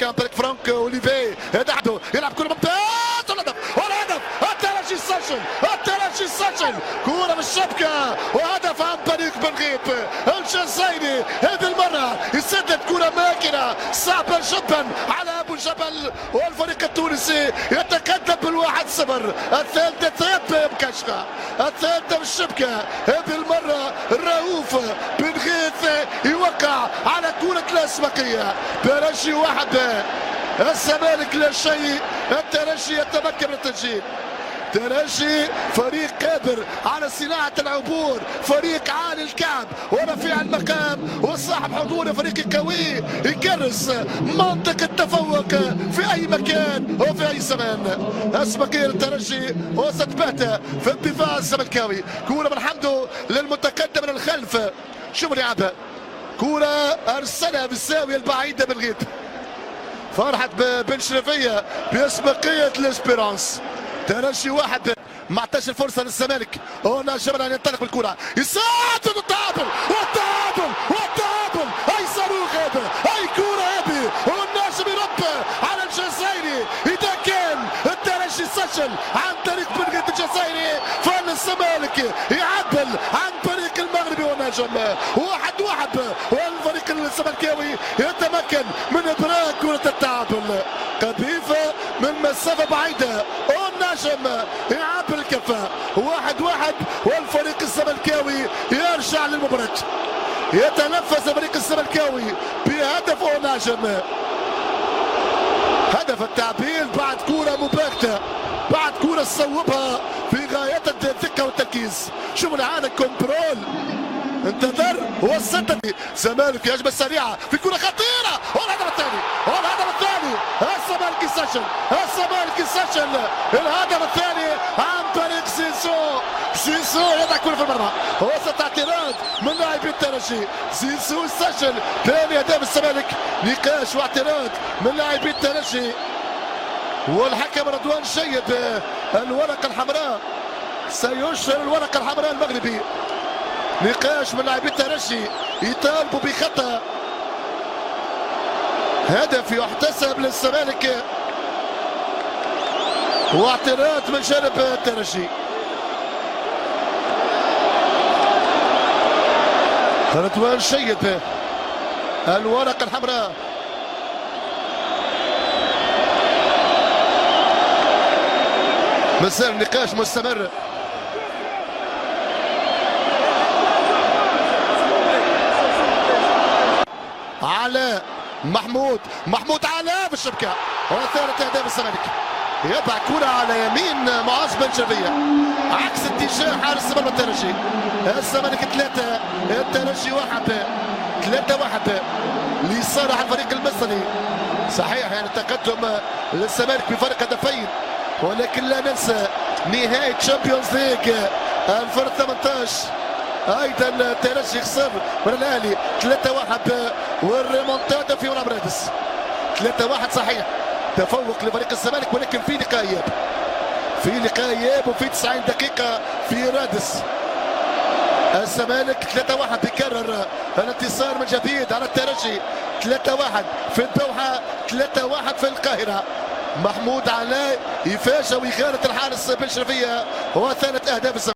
الماركه عن طريق فرانك اوليفي، يدعو يلعب كره ممتاز والهدف الترجي سجل، الترجي سجل كره بالشبكه وهدف عن طريق بن غيث الجزائري. هذه المره يسدد كره ماكنه صعبه جدا على ابو جبل، والفريق التونسي يتقدم بال1-0. الثالثه ثابته بكشخه، الثالثه بالشبكه. هذه المره رؤوف بن غيث يوقع على كره الاسبقيه. ترجي 1 الزمالك لا شيء. الترجي يتمكن من التسجيل. ترجي فريق قادر على صناعة العبور، فريق عالي الكعب ورفيع المقام وصاحب حضور، فريق قوي يكرس منطق التفوق في أي مكان وفي أي زمان. أسبقية الترجي وستبات في الدفاع الزملكاوي. كورة من حمدو للمتقدم من الخلف، شوف لعبها كورة أرسلها بالزاوية البعيدة من غيث. فرحت بن شرفية بأسبقية الاسبيرانس. ترجي 1 ما اعطاش الفرصه للزمالك. هنا جبل ان ينطلق بالكره، يساعد التعادل والتعادل. اي صاروخ هذا، اي كره هذه، والناجم يرد على الجزائري. اذا كان الترجي سجل عن طريق بن غيث الجزائري، فالزمالك يعدل عن طريق المغربي والنجم. 1-1 والفريق الزملكاوي يتمكن من ادراك كره التعادل. قذيفه من مسافه بعيده، النجم يعبر الكفه. 1-1 والفريق الزملكاوي يرجع للمباراة. يتنفس الفريق الزملكاوي بهدف النجم. هدف التعبير بعد كرة مباغتة، بعد كرة صوبها في غاية الدقة والتركيز. شوف العادة كنترول، انتظر وسدد. زمالك هجمة سريعة في كرة خطيرة، والهدف الثاني الزمالك يسجل، الزمالك يسجل الهدف الثاني عن طريق زيزو يضع كرة في المرمى. وسط اعتراض من لاعبي الترجي، زيزو يسجل ثاني اهداف الزمالك. نقاش واعتراض من لاعبي الترجي، والحكم رضوان شيد الورقة الحمراء، سيشهر الورقة الحمراء المغربي. نقاش من لاعبي الترجي يطالبوا بخطأ، هدف يحتسب للزمالك، واعتراض من جانب الترجي. رضوان شيد الورقة الحمراء. مسار النقاش مستمر. علاء محمود علاء في الشبكه، وثالث اهداف الزمالك. يضع كرة على يمين معاذ بن شرفية عكس اتجاه حارس مرمى الترجي. الزمالك 3 الترجي 1. 3-1 لصالح الفريق المصري. صحيح يعني تقدم للزمالك بفرق هدفين، ولكن لا ننسى نهاية تشامبيونز ليج 2018 ايضا الترجي خسر من الاهلي 3-1، والريمونتادا في ملعب رادس 3-1. صحيح تفوق لفريق الزمالك، ولكن في لقاء اياب وفي 90 دقيقه في رادس. الزمالك 3-1 بيكرر الانتصار من جديد على الترجي. 3-1 في الدوحه، 3-1 في القاهره. محمود علاء يفاجئ ويغالط الحارس بن شرفية، وثالث اهداف الزمالك.